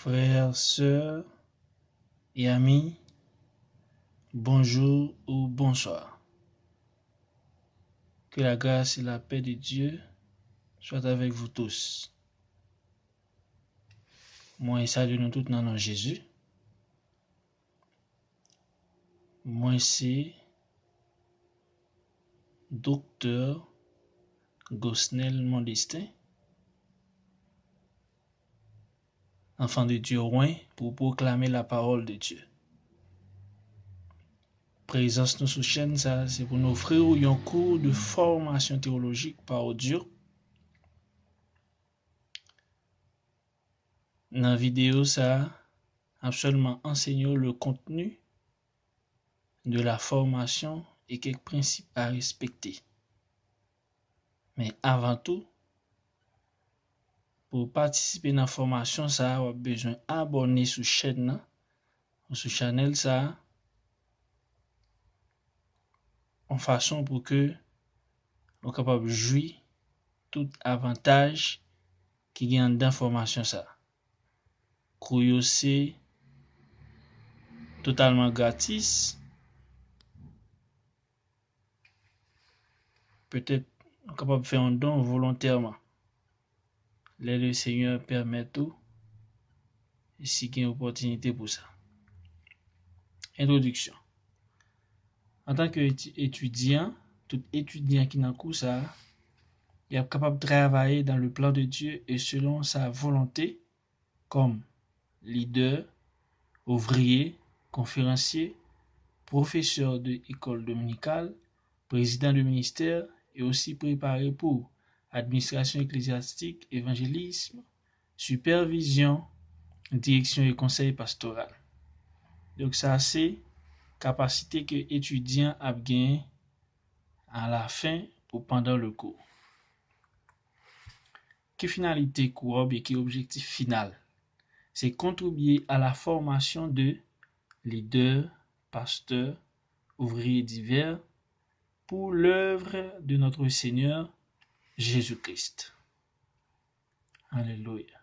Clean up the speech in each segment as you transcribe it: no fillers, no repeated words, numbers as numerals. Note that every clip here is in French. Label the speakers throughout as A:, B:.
A: Frères, sœurs et amis, bonjour ou bonsoir. Que la grâce et la paix de Dieu soient avec vous tous. Moi, salut nous tous dans le nom de Jésus. Moi, c'est Docteur Gosnel Mondestin, enfant de Dieu loin pour proclamer la parole de Dieu. Présence nous sous chaîne, ça, c'est pour nous offrir un cours de formation théologique par audio. Dans la vidéo, ça a seulement enseigné le contenu de la formation et quelques principes à respecter. Mais avant tout, pour participer dans la formation, ça a besoin d'abonner sur chaîne, sur channel ça, en façon pour que on capable de jouir tout avantage qui gagne d'information ça. Courrier c'est totalement gratis. Peut-être on capable de faire un don volontairement. Le Seigneur permet tout. Et si il y a une opportunité pour ça. Introduction. En tant qu'étudiant, tout étudiant qui n'a cours ça, il est capable de travailler dans le plan de Dieu et selon sa volonté, comme leader, ouvrier, conférencier, professeur d'école dominicale, président de ministère et aussi préparé pour administration ecclésiastique, évangélisme, supervision, direction et conseil pastoral. Donc ça c'est capacité que étudiant a gagné à la fin ou pendant le cours. Que finalité cours et que objectif final? C'est contribuer à la formation de leaders, pasteurs, ouvriers divers pour l'œuvre de notre Seigneur Jésus-Christ. Alléluia.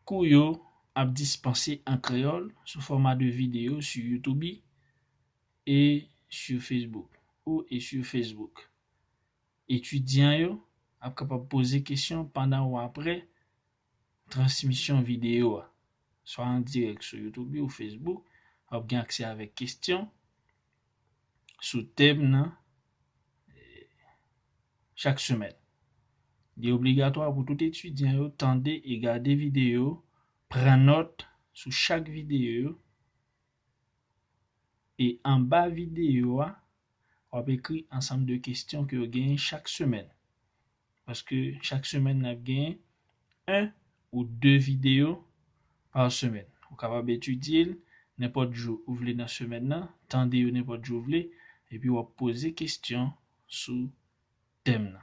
A: Cours a dispensé en créole sous format de vidéo sur YouTube et sur Facebook et sur Facebook. Étudiants yo a capable poser question pendant ou après transmission vidéo, soit en direct sur YouTube ou Facebook, a bien accès avec questions sous thème chaque semaine. Il est obligatoire pour tout étudiant yo tendre et garder vidéo, prendre note sur chaque vidéo et en bas vidéo on a écrit ensemble de questions que vous gagnez chaque semaine. Parce que chaque semaine, on a gagné 1 ou 2 vidéos par semaine. Vous êtes capable d'étudier n'importe jour où vous voulez dans la semaine, tendez n'importe jour où vous voulez, et puis vous poser questions sur thème.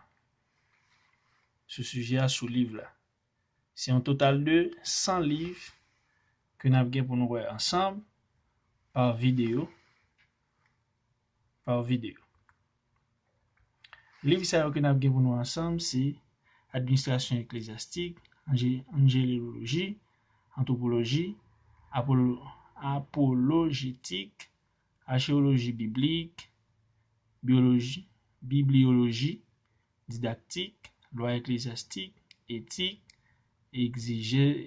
A: Ce sujet sous livre là. C'est un total de 100 livres que nous avons gagné pour nous voir ensemble par vidéo. Livre ça que nous avons gagné pour nous ensemble, c'est administration ecclésiastique, angélologie, anthropologie, apologétique, archéologie biblique, biologie, bibliologie, didactique, loi ecclésiastique, éthique, exégèse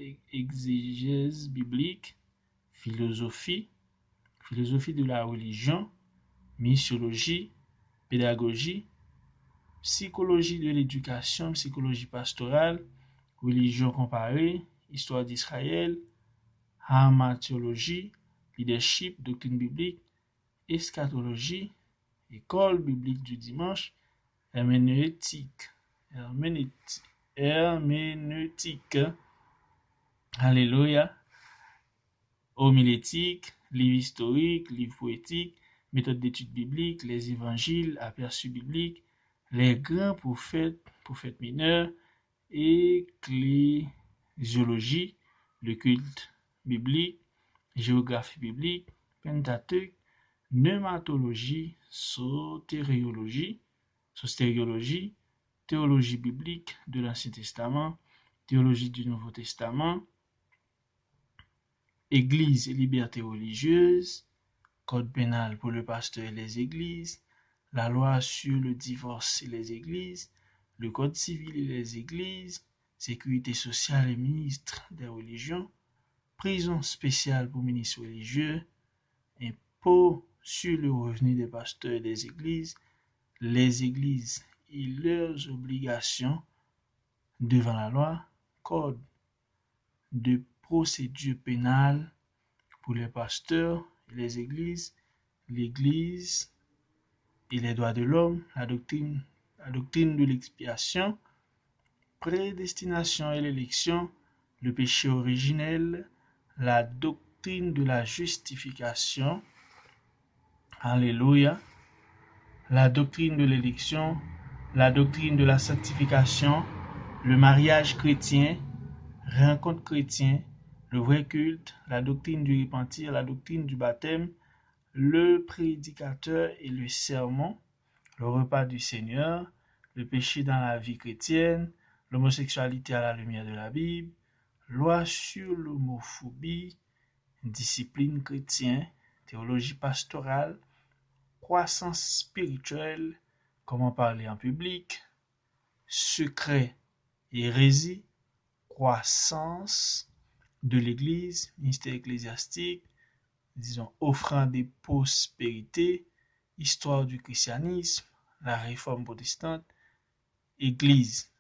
A: biblique, philosophie de la religion, missiologie, pédagogie, psychologie de l'éducation, psychologie pastorale, religion comparée, histoire d'Israël, hamartiologie, leadership, doctrine biblique, eschatologie, école biblique du dimanche, herméneutique. Alléluia. Homilétique, livre historique, livre poétique, méthode d'étude biblique, les évangiles, aperçus bibliques, les grands prophètes mineurs, ecclésiologie, le culte biblique, géographie biblique, Pentateuque, pneumatologie, sotériologie, théologie biblique de l'Ancien Testament, théologie du Nouveau Testament, Église et liberté religieuse, code pénal pour le pasteur et les églises, la loi sur le divorce et les églises, le code civil et les églises, sécurité sociale et ministre des religions, prison spéciale pour ministres religieux, impôt sur le revenu des pasteurs et des églises, les églises et leurs obligations devant la loi, code de procédure pénale pour les pasteurs et les églises, l'église et les droits de l'homme, la doctrine de l'expiation, prédestination et l'élection, le péché originel, la doctrine de la justification, alléluia, la doctrine de l'élection, la doctrine de la sanctification, le mariage chrétien, rencontre chrétien, le vrai culte, la doctrine du repentir, la doctrine du baptême, le prédicateur et le sermon, le repas du Seigneur, le péché dans la vie chrétienne, l'homosexualité à la lumière de la Bible, loi sur l'homophobie, discipline chrétienne, théologie pastorale, croissance spirituelle, comment parler en public, secret, hérésie, croissance de l'Église, ministère ecclésiastique, disons offrande et prospérité, histoire du christianisme, la réforme protestante, Église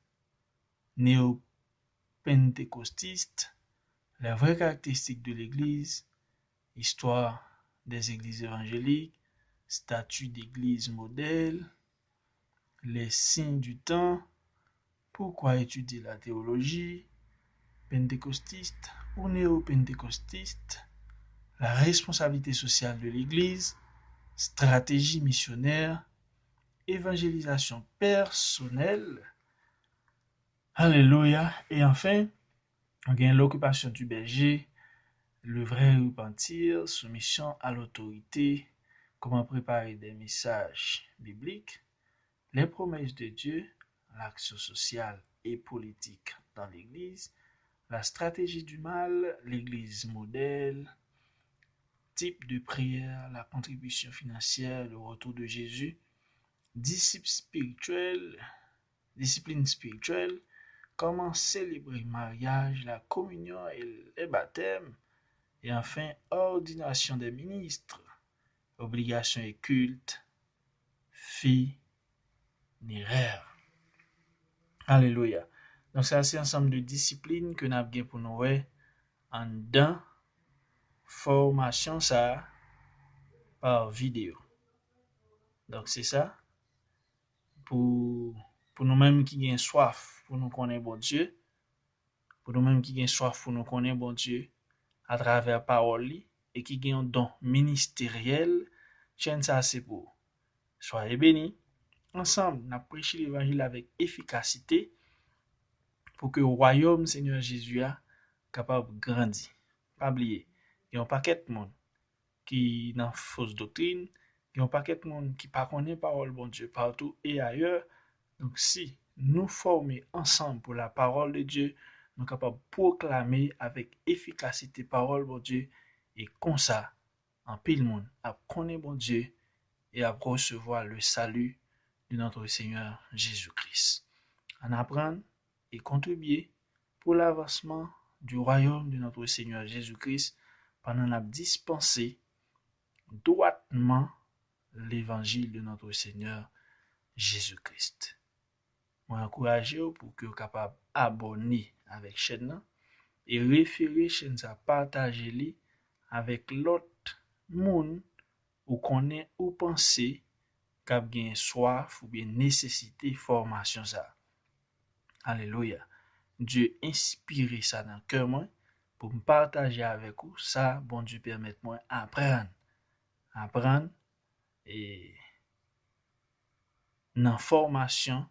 A: néo-pentecostiste, les vraies caractéristiques de l'Église, histoire des églises évangéliques, statut d'église modèle, les signes du temps, pourquoi étudier la théologie, pentecostiste ou néo-pentecostiste, la responsabilité sociale de l'Église, stratégie missionnaire, évangélisation personnelle, alléluia, et enfin, on gagne l'occupation du berger, le vrai repentir, soumission à l'autorité, comment préparer des messages bibliques, les promesses de Dieu, l'action sociale et politique dans l'Église, la stratégie du mal, l'Église modèle, type de prière, la contribution financière, le retour de Jésus, discipline spirituelle, comment célébrer le mariage, la communion et les baptêmes, et enfin, ordination des ministres, obligations et cultes, funéraires. Alléluia. Donc, c'est un ensemble de disciplines que nous avons pour nous en dans formation ça par vidéo. Donc, c'est ça. Pour nous-mêmes qui avons soif pour nous connaître bon Dieu, pour nous-mêmes qui avons soif pour nous connaître bon Dieu à travers parole et qui avons un don ministériel, chaîne ça c'est pour. Soyez bénis. Ensemble, nous prêchons l'évangile avec efficacité pour que le royaume Seigneur Jésus a capable de grandir. Pas oublier, il y a un paquet de monde qui dans fausse doctrine, il y a un paquet de monde qui pas connaît parole bon Dieu partout et ailleurs. Donc si nous formons ensemble pour la parole de Dieu, nous sommes capables de proclamer avec efficacité parole bon Dieu et comme ça, en pile monde à connaître bon Dieu et à recevoir le salut de notre Seigneur Jésus-Christ. En apprendre et contribuer pour l'avancement du royaume de notre Seigneur Jésus-Christ pendant la dispenser droitement l'évangile de notre Seigneur Jésus-Christ. Moi encourager pour que vous capable abonner avec chaîne et référer chaîne ça partager li avec l'autre monde ou connaît ou penser qu'a bien soif ou bien nécessité formation ça. Alléluia. Dieu inspiré ça dans cœur moi pour me partager avec vous ça bon Dieu permet moi apprendre et dans formation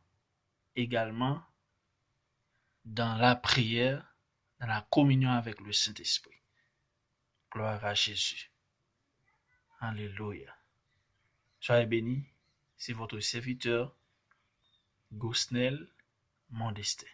A: également dans la prière, dans la communion avec le Saint-Esprit. Gloire à Jésus. Alléluia. Soyez bénis, c'est votre serviteur, Gosnell, mon destin.